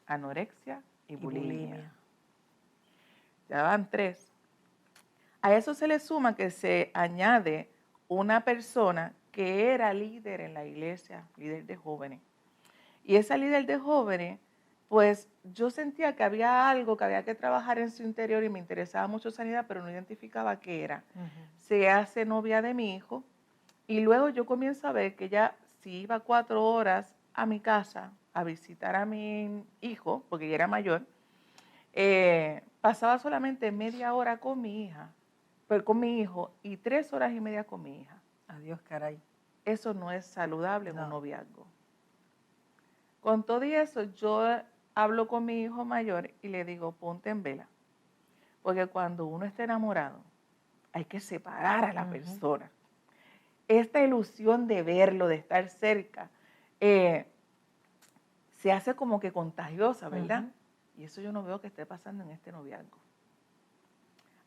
Anorexia y bulimia. Ya van 3. A eso se le suma que se añade una persona que era líder en la iglesia, líder de jóvenes. Y esa líder de jóvenes, pues yo sentía que había algo que había que trabajar en su interior y me interesaba mucho sanidad, pero no identificaba qué era. Se hace novia de mi hijo y luego yo comienzo a ver que ella, si iba 4 horas a mi casa a visitar a mi hijo, porque ella era mayor, pasaba solamente media hora con mi hija, pero con mi hijo, y 3 horas y media con mi hija. Adiós, caray. Eso no es saludable en No. un noviazgo. Con todo y eso, yo hablo con mi hijo mayor y le digo, ponte en vela. Porque cuando uno está enamorado, hay que separar a la persona. Esta ilusión de verlo, de estar cerca, se hace como que contagiosa, ¿verdad? Y eso yo no veo que esté pasando en este noviazgo.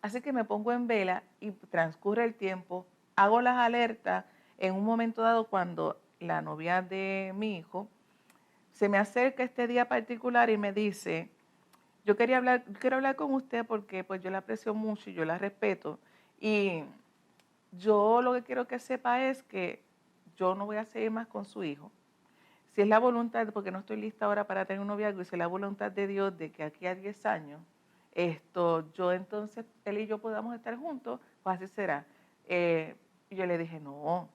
Así que me pongo en vela y transcurre el tiempo, hago las alertas. En un momento dado, cuando la novia de mi hijo se me acerca este día particular y me dice, quiero hablar con usted porque pues yo la aprecio mucho y yo la respeto. Y yo lo que quiero que sepa es que yo no voy a seguir más con su hijo. Si es la voluntad, porque no estoy lista ahora para tener un noviazgo, y si es la voluntad de Dios de que aquí a 10 años, yo entonces, él y yo podamos estar juntos, pues así será. Y yo le dije, no,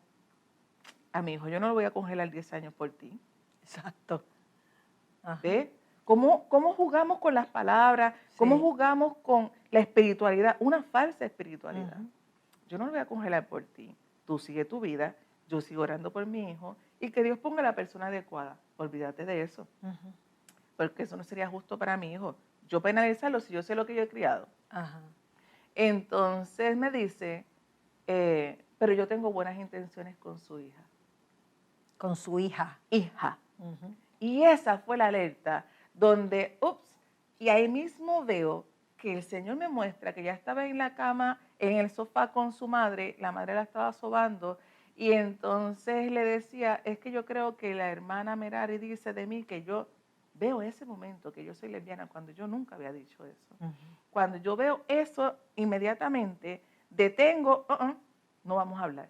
a mi hijo yo no lo voy a congelar 10 años por ti. Exacto. ¿Ves? ¿Cómo jugamos con las palabras? ¿Cómo jugamos con la espiritualidad? Una falsa espiritualidad. Yo no lo voy a congelar por ti. Tú sigue tu vida, yo sigo orando por mi hijo y que Dios ponga la persona adecuada. Olvídate de eso. Porque eso no sería justo para mi hijo. Yo penalizarlo si yo sé lo que yo he criado. Entonces me dice, pero yo tengo buenas intenciones con su hija. Con su hija. Hija. Y esa fue la alerta donde, y ahí mismo veo que el Señor me muestra que ya estaba en la cama, en el sofá con su madre, la madre la estaba sobando Y entonces le decía, es que yo creo que la hermana Merari dice de mí que yo veo ese momento, que yo soy lesbiana, cuando yo nunca había dicho eso. Cuando yo veo eso, inmediatamente detengo, no vamos a hablar.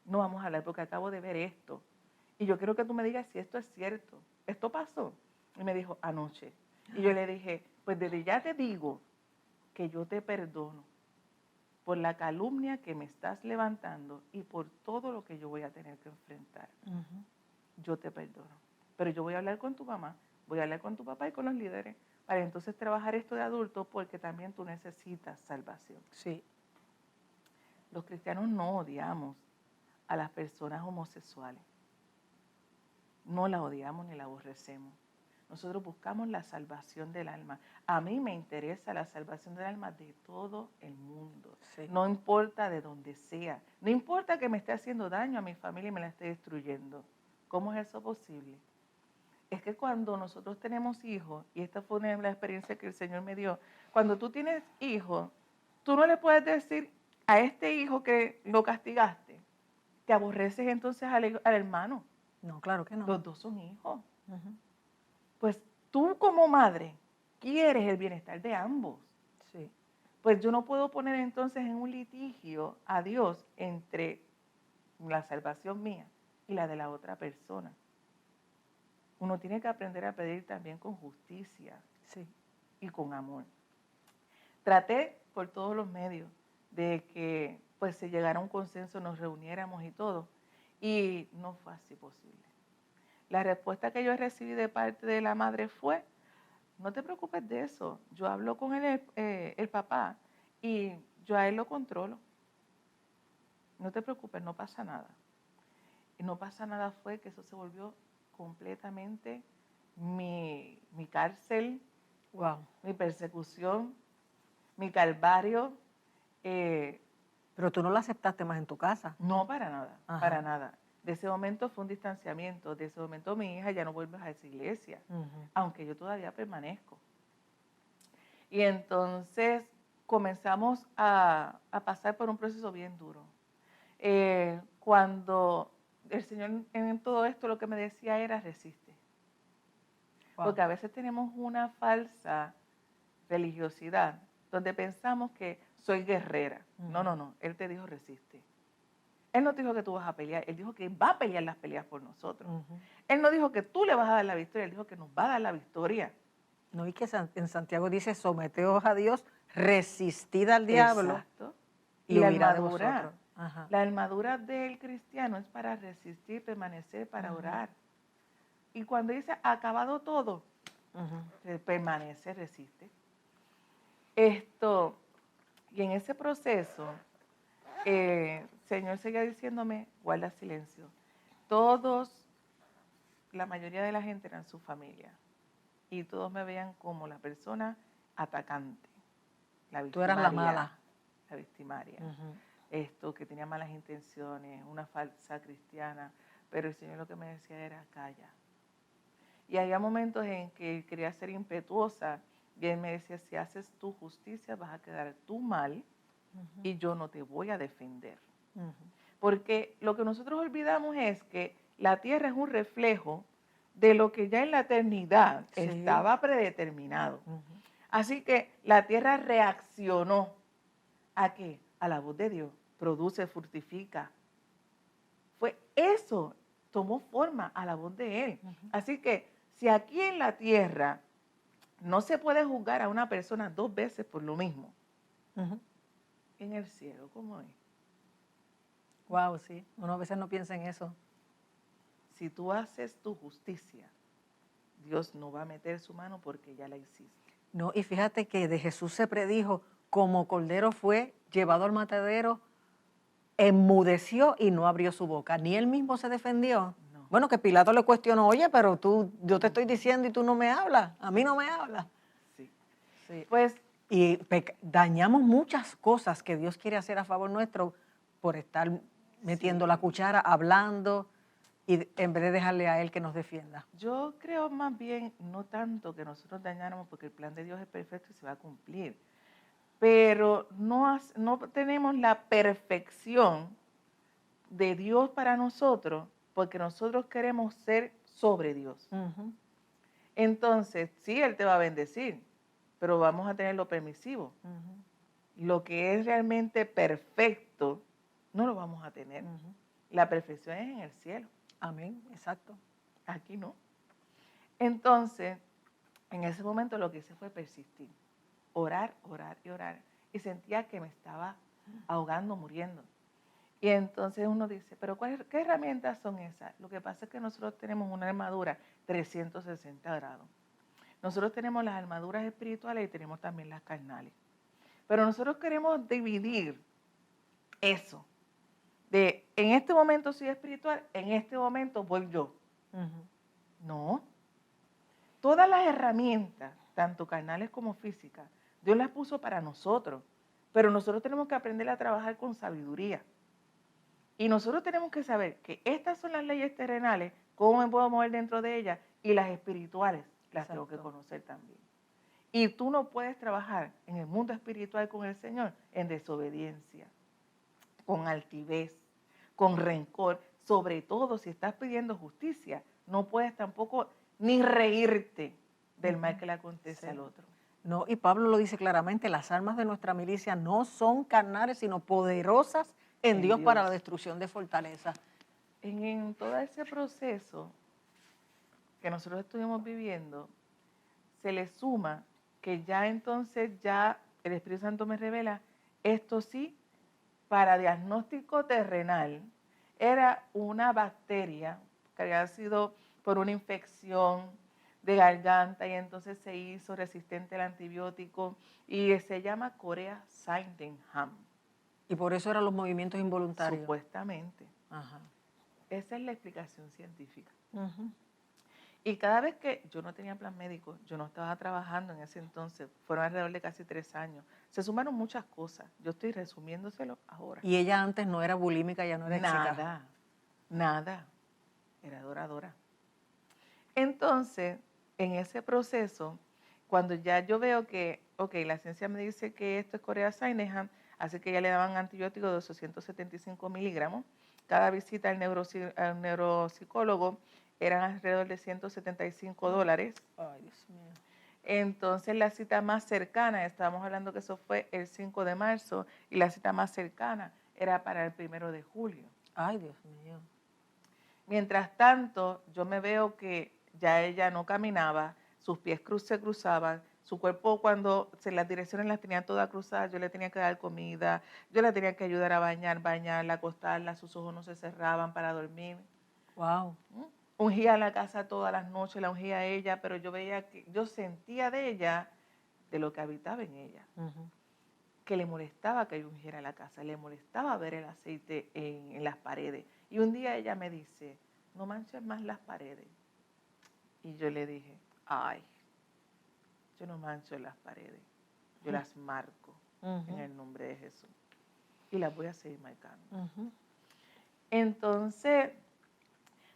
No vamos a hablar porque acabo de ver esto. Y yo quiero que tú me digas si esto es cierto. ¿Esto pasó? Y me dijo, anoche. Y yo le dije, pues desde ya te digo que yo te perdono por la calumnia que me estás levantando y por todo lo que yo voy a tener que enfrentar. Yo te perdono. Pero yo voy a hablar con tu mamá, voy a hablar con tu papá y con los líderes para entonces trabajar esto de adulto porque también tú necesitas salvación. Sí. Los cristianos no odiamos a las personas homosexuales. No la odiamos ni la aborrecemos. Nosotros buscamos la salvación del alma. A mí me interesa la salvación del alma de todo el mundo. Sí. No importa de dónde sea. No importa que me esté haciendo daño a mi familia y me la esté destruyendo. ¿Cómo es eso posible? Es que cuando nosotros tenemos hijos, y esta fue una de las experiencias que el Señor me dio, cuando tú tienes hijos, tú no le puedes decir a este hijo que lo castigaste, te aborreces entonces al hermano. No, claro que no. Los dos son hijos. Pues tú como madre quieres el bienestar de ambos. Sí. Pues yo no puedo poner entonces en un litigio a Dios entre la salvación mía y la de la otra persona. Uno tiene que aprender a pedir también con justicia Sí. y con amor. Traté por todos los medios de que pues se llegara a un consenso, nos reuniéramos y todo, y no fue así posible. La respuesta que yo recibí de parte de la madre fue, no te preocupes de eso, yo hablo con el papá y yo a él lo controlo. No te preocupes, no pasa nada. Y no pasa nada fue que eso se volvió completamente mi cárcel, Wow. mi persecución, mi calvario. Pero tú no la aceptaste más en tu casa. No, para nada, Ajá. para nada. De ese momento fue un distanciamiento, de ese momento mi hija ya no vuelve a esa iglesia, aunque yo todavía permanezco. Y entonces comenzamos a pasar por un proceso bien duro. Cuando el Señor en todo esto lo que me decía era resiste. Wow. Porque a veces tenemos una falsa religiosidad donde pensamos que soy guerrera. No, Él te dijo resiste. Él no te dijo que tú vas a pelear, Él dijo que va a pelear las peleas por nosotros. Él no dijo que tú le vas a dar la victoria, Él dijo que nos va a dar la victoria. No, y que en Santiago dice, someteos a Dios, resistid al diablo. Exacto. Y la huirá de armadura, vosotros. Ajá. la armadura del cristiano es para resistir, permanecer, para orar. Y cuando dice acabado todo, permanece, resiste. Y en ese proceso, el Señor seguía diciéndome, guarda silencio. La mayoría de la gente eran su familia. Y todos me veían como la persona atacante. La Tú eras la mala. La victimaria. Que tenía malas intenciones, una falsa cristiana. Pero el Señor lo que me decía era, calla. Y había momentos en que quería ser impetuosa. Y Él me decía, si haces tu justicia vas a quedar tú mal y yo no te voy a defender. Porque lo que nosotros olvidamos es que la tierra es un reflejo de lo que ya en la eternidad estaba predeterminado. Así que la tierra reaccionó ¿a qué? A la voz de Dios. Produce, fructifica. Fue eso, tomó forma a la voz de Él. Así que si aquí en la tierra no se puede juzgar a una persona 2 veces por lo mismo, en el cielo, ¿cómo es? Wow, sí. Uno a veces no piensa en eso. Si tú haces tu justicia, Dios no va a meter su mano porque ya la hiciste. No, y fíjate que de Jesús se predijo, como cordero fue llevado al matadero, enmudeció y no abrió su boca. Ni él mismo se defendió. No. Bueno, que Pilato le cuestionó, oye, pero yo te estoy diciendo y tú no me hablas. A mí no me hablas. Sí. Sí. Pues, Y dañamos muchas cosas que Dios quiere hacer a favor nuestro por estar metiendo la cuchara, hablando, y en vez de dejarle a Él que nos defienda. yo creo más bien, no tanto que nosotros dañáramos, porque el plan de Dios es perfecto y se va a cumplir, pero no tenemos la perfección de Dios para nosotros porque nosotros queremos ser sobre Dios. Ujú. Entonces, sí, Él te va a bendecir, pero vamos a tener lo permisivo. Ujú. Lo que es realmente perfecto, no lo vamos a tener. Ujú. La perfección es en el cielo, Amén, exacto. aquí no. Entonces, en ese momento lo que hice fue persistir, orar, orar y orar. Y sentía que me estaba ahogando, muriendo. Y entonces uno dice, pero ¿qué herramientas son esas? Lo que pasa es que nosotros tenemos una armadura 360 grados. Nosotros tenemos las armaduras espirituales y tenemos también las carnales. Pero nosotros queremos dividir eso. De en este momento soy espiritual, en este momento voy yo. Ujú. No. Todas las herramientas, tanto carnales como físicas, Dios las puso para nosotros. Pero nosotros tenemos que aprender a trabajar con sabiduría. Y nosotros tenemos que saber que estas son las leyes terrenales, cómo me puedo mover dentro de ellas, y las espirituales las tengo que Exacto. conocer también. Y tú no puedes trabajar en el mundo espiritual con el Señor en desobediencia, con altivez, con rencor. Sobre todo si estás pidiendo justicia, no puedes tampoco ni reírte del mal que le acontece Sí. al otro. No, y Pablo lo dice claramente, las armas de nuestra milicia no son carnales, sino poderosas en En Dios para la Dios. destrucción de fortalezas. En todo ese proceso que nosotros estuvimos viviendo, se le suma que ya entonces ya el Espíritu Santo me revela, esto sí, para diagnóstico terrenal, era una bacteria que había sido por una infección de garganta y entonces se hizo resistente al antibiótico y se llama Corea Sydenham, Y por eso eran los movimientos involuntarios. supuestamente. Ajá. Esa es la explicación científica. Ujú. Y cada vez que yo no tenía plan médico, yo no estaba trabajando en ese entonces, fueron alrededor de casi 3 años, se sumaron muchas cosas. Yo estoy resumiéndoselo ahora. Y ella antes no era bulímica, ya no era Nada, nada, era adoradora. Entonces, en ese proceso, cuando ya yo veo que, ok, la ciencia me dice que esto es Corea Sydenham, así que ya le daban antibióticos de 875 miligramos. Cada visita al neuropsicólogo eran alrededor de $175. Ay, Dios mío. Entonces la cita más cercana, estábamos hablando que eso fue el 5 de marzo, y la cita más cercana era para el 1 de julio. Ay, Dios mío. Mientras tanto, yo me veo que ya ella no caminaba, sus pies se cruzaban, su cuerpo cuando las direcciones las tenía todas cruzadas, yo le tenía que dar comida, yo la tenía que ayudar a bañarla, acostarla, sus ojos no se cerraban para dormir. Wow. Ungía la casa todas las noches, la ungía a ella, pero yo veía que, yo sentía de ella, de lo que habitaba en ella, que le molestaba que yo ungiera la casa, le molestaba ver el aceite en las paredes. Y un día ella me dice, no manches más las paredes. Y yo le dije, ay, yo no mancho las paredes, yo las marco en el nombre de Jesús. Y las voy a seguir marcando. Entonces,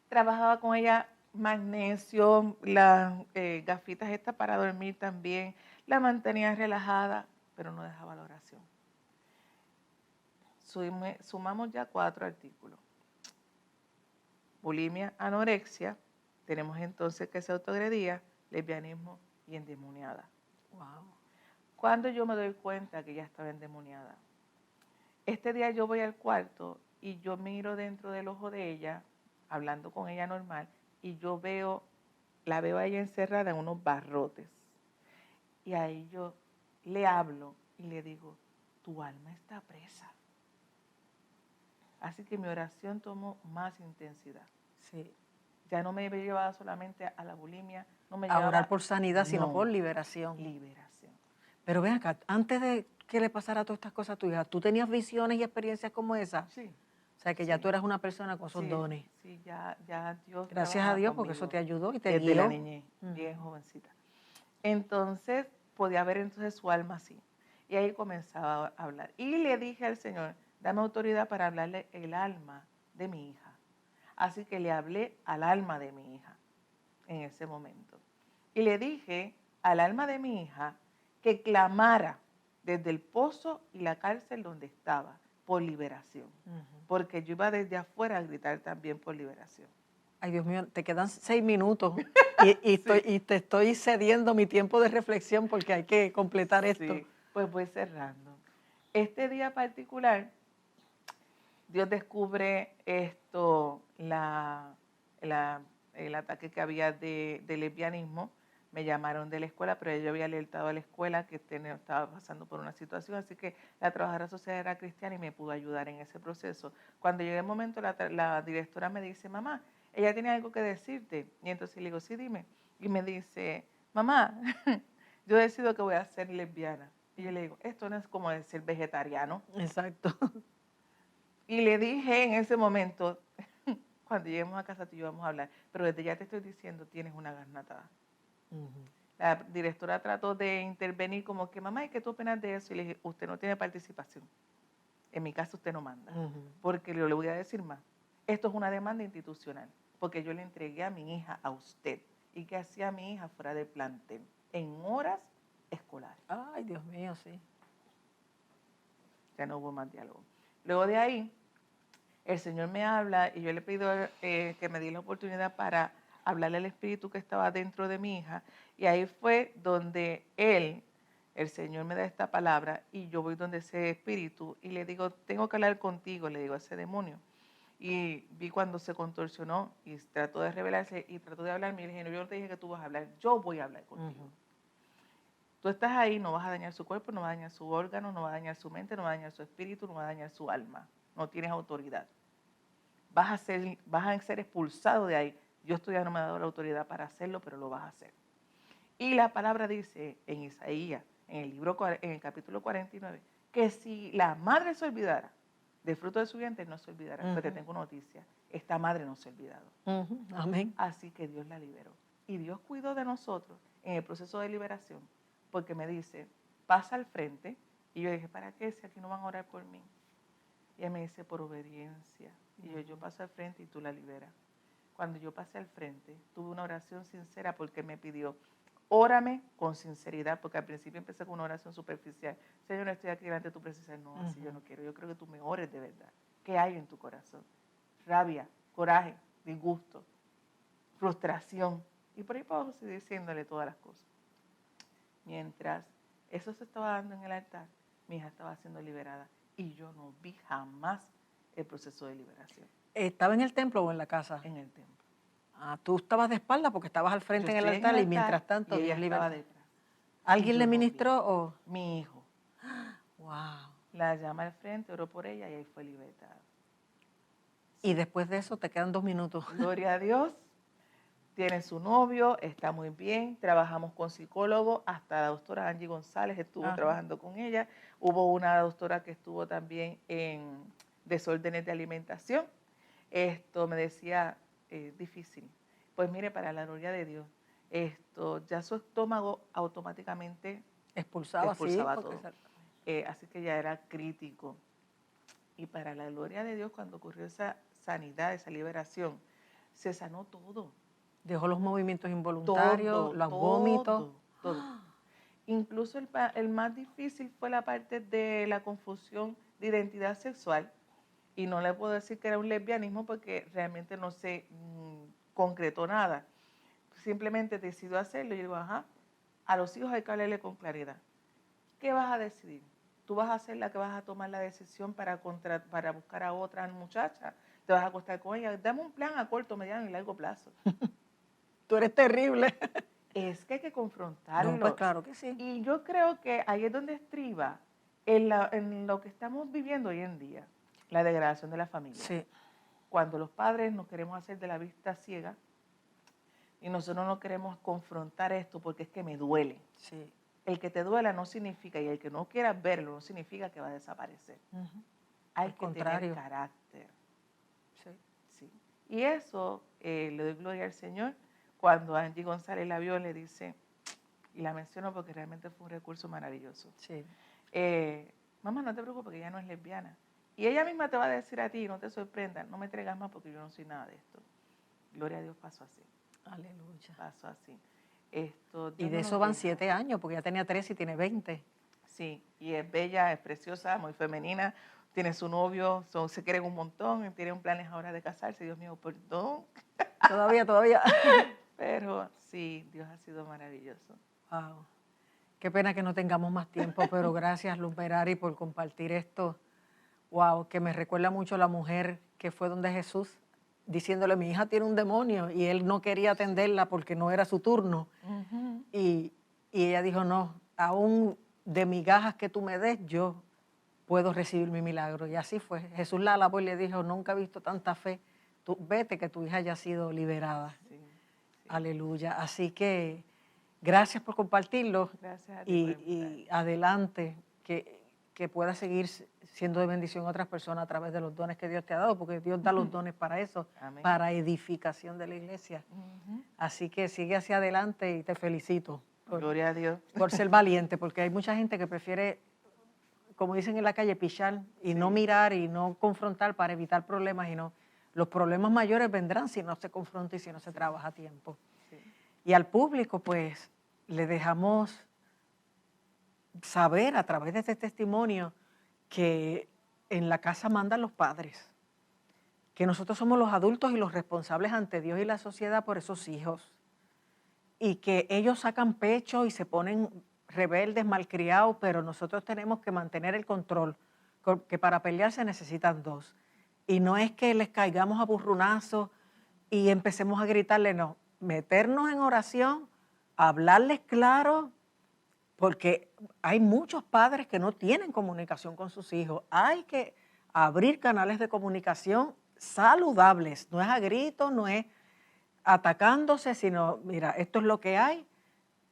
trabajaba con ella magnesio, las gafitas estas para dormir también, la mantenía relajada, pero no dejaba la oración. Sumamos ya 4 artículos. Bulimia, anorexia, tenemos entonces que se autoagredía, lesbianismo y endemoniada. Wow. Cuando yo me doy cuenta que ya estaba endemoniada, este día yo voy al cuarto y yo miro dentro del ojo de ella, hablando con ella normal, y yo la veo a ella encerrada en unos barrotes. Y ahí yo le hablo y le digo, tu alma está presa. Así que mi oración tomó más intensidad. Sí. Ya no me llevaba solamente a la bulimia, no me A llevaba orar por sanidad, sino no, por liberación. liberación. Pero ven acá, antes de que le pasara todas estas cosas a tu hija, ¿tú tenías visiones y experiencias como esas? Sí. O sea, que ya Sí. tú eras una persona con esos Sí, dones. sí, ya Dios Gracias trabajaba a Dios, porque conmigo eso te ayudó y te desde guió. la niñez, bien jovencita. Entonces, podía ver entonces su alma así. Y ahí comenzaba a hablar. Y le dije al Señor, dame autoridad para hablarle el alma de mi hija. Así que le hablé al alma de mi hija en ese momento. Y le dije al alma de mi hija que clamara desde el pozo y la cárcel donde estaba, por liberación. Porque yo iba desde afuera a gritar también por liberación. Ay, Dios mío, te quedan 6 minutos y te estoy cediendo mi tiempo de reflexión porque hay que completar esto. Sí, pues voy cerrando. Este día particular, Dios descubre el ataque que había de lesbianismo. Me llamaron de la escuela, pero yo había alertado a la escuela que estaba pasando por una situación, así que la trabajadora social era cristiana y me pudo ayudar en ese proceso. Cuando llegué el momento, la directora me dice, mamá, ella tiene algo que decirte. Y entonces le digo, sí, dime. Y me dice, mamá, yo decido que voy a ser lesbiana. Y yo le digo, esto no es como ser vegetariano. Exacto. Y le dije en ese momento, cuando lleguemos a casa tú y yo vamos a hablar, pero desde ya te estoy diciendo, tienes una garnatada. La directora trató de intervenir como que, mamá, ¿y qué tú opinas de eso? Y le dije, usted no tiene participación. En mi caso usted no manda. Porque yo le voy a decir más. Esto es una demanda institucional. Porque yo le entregué a mi hija a usted. ¿Y qué hacía mi hija fuera del plantel? En horas escolares. Ay, Dios mío, sí. Ya no hubo más diálogo. Luego de ahí, el Señor me habla y yo le pido que me dé la oportunidad para hablarle al espíritu que estaba dentro de mi hija. Y ahí fue donde el Señor me da esta palabra y yo voy donde ese espíritu y le digo, tengo que hablar contigo, le digo a ese demonio. Y vi cuando se contorsionó y trató de rebelarse y trató de hablarme y le dije, no, yo no te dije que tú vas a hablar, yo voy a hablar contigo. Tú estás ahí, no vas a dañar su cuerpo, no vas a dañar su órgano, no vas a dañar su mente, no vas a dañar su espíritu, no vas a dañar su alma. No tienes autoridad. Vas a ser expulsado de ahí. Yo estoy ya no me he dado la autoridad para hacerlo, pero lo vas a hacer. Y la palabra dice en Isaías, en el capítulo 49, que si la madre se olvidara del fruto de su vientre, no se olvidará. Pero te tengo noticia, esta madre no se ha olvidado. Amén. Así que Dios la liberó. Y Dios cuidó de nosotros en el proceso de liberación, porque me dice, pasa al frente. Y yo dije, ¿para qué? Si aquí no van a orar por mí. Y ella me dice, por obediencia. Y yo paso al frente y tú la liberas. Cuando yo pasé al frente, tuve una oración sincera porque me pidió, órame con sinceridad, porque al principio empecé con una oración superficial. Señor, estoy aquí delante de tu presencia. No, así yo no quiero. Yo creo que tú me ores de verdad. ¿Qué hay en tu corazón? Rabia, coraje, disgusto, frustración. Y por ahí puedo seguir diciéndole todas las cosas. Mientras eso se estaba dando en el altar, mi hija estaba siendo liberada. Y yo no vi jamás el proceso de liberación. ¿Estaba en el templo o en la casa? En el templo. Ah, tú estabas de espalda porque estabas al frente en el altar y mientras tanto y ella Dios estaba liberó. detrás. ¿Alguien Y le yo no vi. ministró o...? Mi hijo. Wow. La llama al frente, oró por ella y ahí fue libertada. Y después de eso te quedan 2 minutos. Gloria a Dios. Tiene su novio, está muy bien. Trabajamos con psicólogos, hasta la doctora Angie González estuvo trabajando con ella. Hubo una doctora que estuvo también en desórdenes de alimentación. Esto me decía, difícil. Pues mire, para la gloria de Dios, ya su estómago automáticamente Expulsaba todo. Así que ya era crítico. Y para la gloria de Dios, cuando ocurrió esa sanidad, esa liberación, se sanó todo. Dejó los movimientos involuntarios, los vómitos. Todo. Incluso el más difícil fue la parte de la confusión de identidad sexual. Y no le puedo decir que era un lesbianismo porque realmente no se concretó nada. Simplemente decidió hacerlo y yo digo, a los hijos hay que hablarle con claridad. ¿Qué vas a decidir? ¿Tú vas a ser la que vas a tomar la decisión para buscar a otra muchacha? ¿Te vas a acostar con ella? Dame un plan a corto, mediano y largo plazo. Tú eres terrible. Es que hay que confrontarlo. No, pues claro que sí. Y yo creo que ahí es donde estriba en lo que estamos viviendo hoy en día, la degradación de la familia. Sí. Cuando los padres nos queremos hacer de la vista ciega y nosotros no queremos confrontar esto porque es que me duele. Sí. El que te duela no significa, y el que no quiera verlo, no significa que va a desaparecer. Hay que tener carácter. Sí. Sí. Y eso le doy gloria al Señor. Cuando Angie González la vio, le dice, y la menciono porque realmente fue un recurso maravilloso. Sí. Mamá, no te preocupes, que ella no es lesbiana. Y ella misma te va a decir a ti, no te sorprendas, no me entregas más porque yo no soy nada de esto. Gloria a Dios, pasó así. Aleluya. Pasó así. Y de eso van 7 años, porque ya tenía 13 y tiene 20. Sí, y es bella, es preciosa, muy femenina. tiene su novio, se quieren un montón, tienen planes ahora de casarse, Dios mío, perdón. Todavía. Pero sí, Dios ha sido maravilloso. Wow. Qué pena que no tengamos más tiempo, pero gracias, Luz Merari, por compartir esto. Wow, que me recuerda mucho a la mujer que fue donde Jesús, diciéndole, mi hija tiene un demonio, y él no quería atenderla porque no era su turno. Y ella dijo, no, aún de migajas que tú me des, yo puedo recibir mi milagro. Y así fue. Jesús la alabó y le dijo, nunca he visto tanta fe. Tú, vete que tu hija haya sido liberada. Sí, sí. Aleluya. Así que gracias por compartirlo. Gracias a ti por Y adelante, que pueda seguir siendo de bendición a otras personas a través de los dones que Dios te ha dado, porque Dios da los dones para eso, Amén. para edificación de la iglesia. Así que sigue hacia adelante y te felicito Gloria a Dios. por ser valiente, porque hay mucha gente que prefiere, como dicen en la calle, pichar y no mirar y no confrontar para evitar problemas. Y no, los problemas mayores vendrán si no se confronta y si no se trabaja a tiempo. Sí. Y al público, pues, le dejamos saber a través de este testimonio que en la casa mandan los padres, que nosotros somos los adultos y los responsables ante Dios y la sociedad por esos hijos, y que ellos sacan pecho y se ponen rebeldes, malcriados, pero nosotros tenemos que mantener el control, que para pelear se necesitan dos. Y no es que les caigamos a burrunazos y empecemos a gritarle, no, meternos en oración, hablarles claro, porque hay muchos padres que no tienen comunicación con sus hijos. Hay que abrir canales de comunicación saludables, no es a gritos, no es atacándose, sino, mira, esto es lo que hay,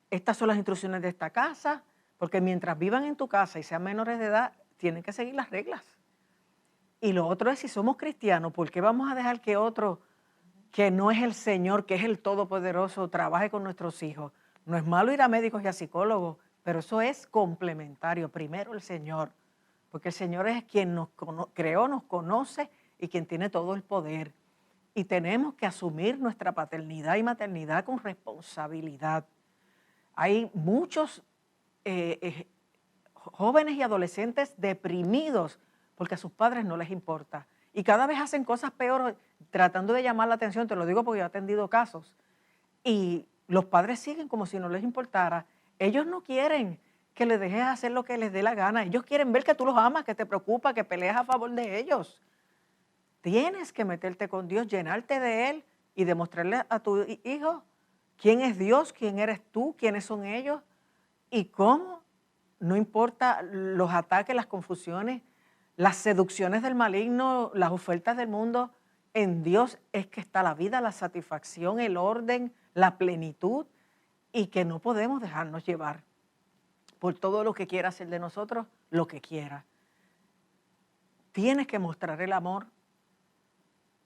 estas son las instrucciones de esta casa, porque mientras vivan en tu casa y sean menores de edad, tienen que seguir las reglas. Y lo otro es, si somos cristianos, ¿por qué vamos a dejar que otro, que no es el Señor, que es el Todopoderoso, trabaje con nuestros hijos? No es malo ir a médicos y a psicólogos, pero eso es complementario. Primero el Señor, porque el Señor es quien nos creó, nos conoce y quien tiene todo el poder. Y tenemos que asumir nuestra paternidad y maternidad con responsabilidad. Hay muchos jóvenes y adolescentes deprimidos porque a sus padres no les importa. Y cada vez hacen cosas peores tratando de llamar la atención, te lo digo porque yo he atendido casos. Y los padres siguen como si no les importara. Ellos no quieren que les dejes hacer lo que les dé la gana. Ellos quieren ver que tú los amas, que te preocupa, que peleas a favor de ellos. Tienes que meterte con Dios, llenarte de Él y demostrarle a tu hijo quién es Dios, quién eres tú, quiénes son ellos y cómo. No importa los ataques, las confusiones, las seducciones del maligno, las ofertas del mundo. En Dios es que está la vida, la satisfacción, el orden, la plenitud, y que no podemos dejarnos llevar por todo lo que quiera hacer de nosotros, lo que quiera. Tienes que mostrar el amor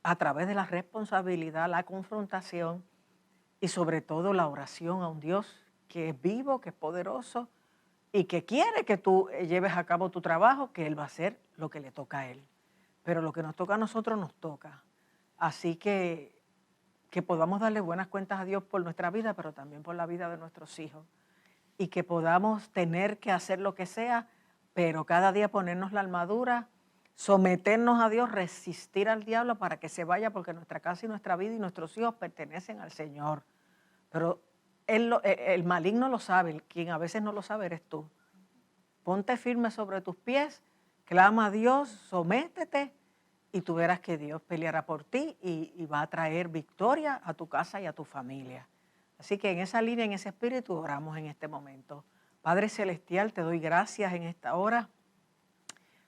a través de la responsabilidad, la confrontación y sobre todo la oración a un Dios que es vivo, que es poderoso y que quiere que tú lleves a cabo tu trabajo, que Él va a hacer lo que le toca a Él. Pero lo que nos toca a nosotros nos toca. Así que podamos darle buenas cuentas a Dios por nuestra vida, pero también por la vida de nuestros hijos. Y que podamos tener que hacer lo que sea, pero cada día ponernos la armadura, someternos a Dios, resistir al diablo para que se vaya, porque nuestra casa y nuestra vida y nuestros hijos pertenecen al Señor. Pero el maligno lo sabe, quien a veces no lo sabe eres tú. Ponte firme sobre tus pies, clama a Dios, sométete y tú verás que Dios peleará por ti y va a traer victoria a tu casa y a tu familia. Así que en esa línea, en ese espíritu, oramos en este momento. Padre Celestial, te doy gracias en esta hora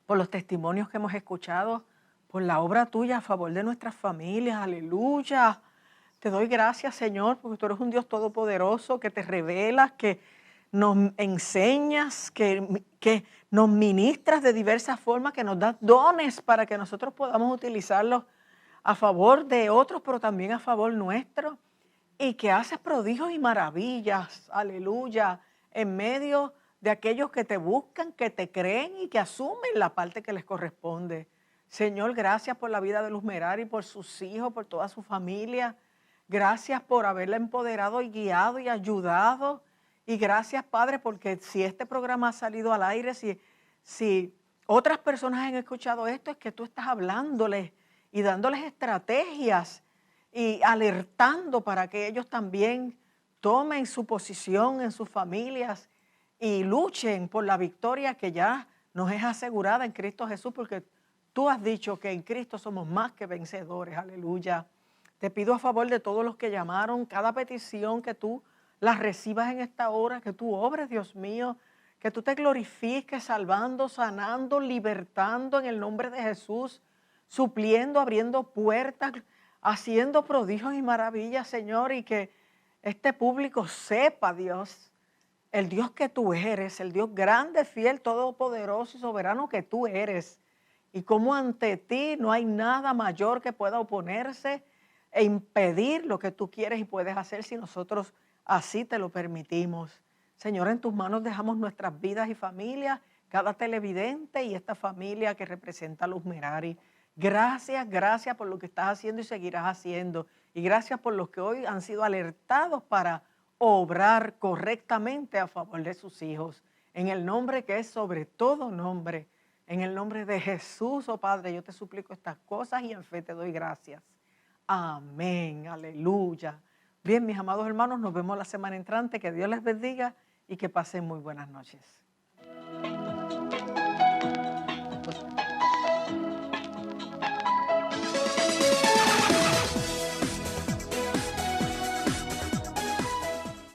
por los testimonios que hemos escuchado, por la obra tuya a favor de nuestras familias. Aleluya. Te doy gracias, Señor, porque tú eres un Dios todopoderoso, que te revelas, que nos enseñas, que nos ministras de diversas formas, que nos das dones para que nosotros podamos utilizarlos a favor de otros, pero también a favor nuestro. Y que haces prodigios y maravillas, aleluya, en medio de aquellos que te buscan, que te creen y que asumen la parte que les corresponde. Señor, gracias por la vida de Luz Merari, por sus hijos, por toda su familia. Gracias por haberla empoderado y guiado y ayudado. Y gracias, Padre, porque si este programa ha salido al aire, si otras personas han escuchado esto, es que tú estás hablándoles y dándoles estrategias y alertando para que ellos también tomen su posición en sus familias y luchen por la victoria que ya nos es asegurada en Cristo Jesús, porque tú has dicho que en Cristo somos más que vencedores, aleluya. Te pido a favor de todos los que llamaron, cada petición que tú las recibas en esta hora, que tú obres, Dios mío, que tú te glorifiques salvando, sanando, libertando en el nombre de Jesús, supliendo, abriendo puertas, haciendo prodigios y maravillas, Señor, y que este público sepa, Dios, el Dios que tú eres, el Dios grande, fiel, todopoderoso y soberano que tú eres. Y como ante ti no hay nada mayor que pueda oponerse e impedir lo que tú quieres y puedes hacer si nosotros así te lo permitimos. Señor, en tus manos dejamos nuestras vidas y familias, cada televidente y esta familia que representa a Luz Merari. Gracias, gracias por lo que estás haciendo y seguirás haciendo. Y gracias por los que hoy han sido alertados para obrar correctamente a favor de sus hijos. En el nombre que es sobre todo nombre, en el nombre de Jesús, oh Padre, yo te suplico estas cosas y en fe te doy gracias. Amén, aleluya. Bien, mis amados hermanos, nos vemos la semana entrante. Que Dios les bendiga y que pasen muy buenas noches.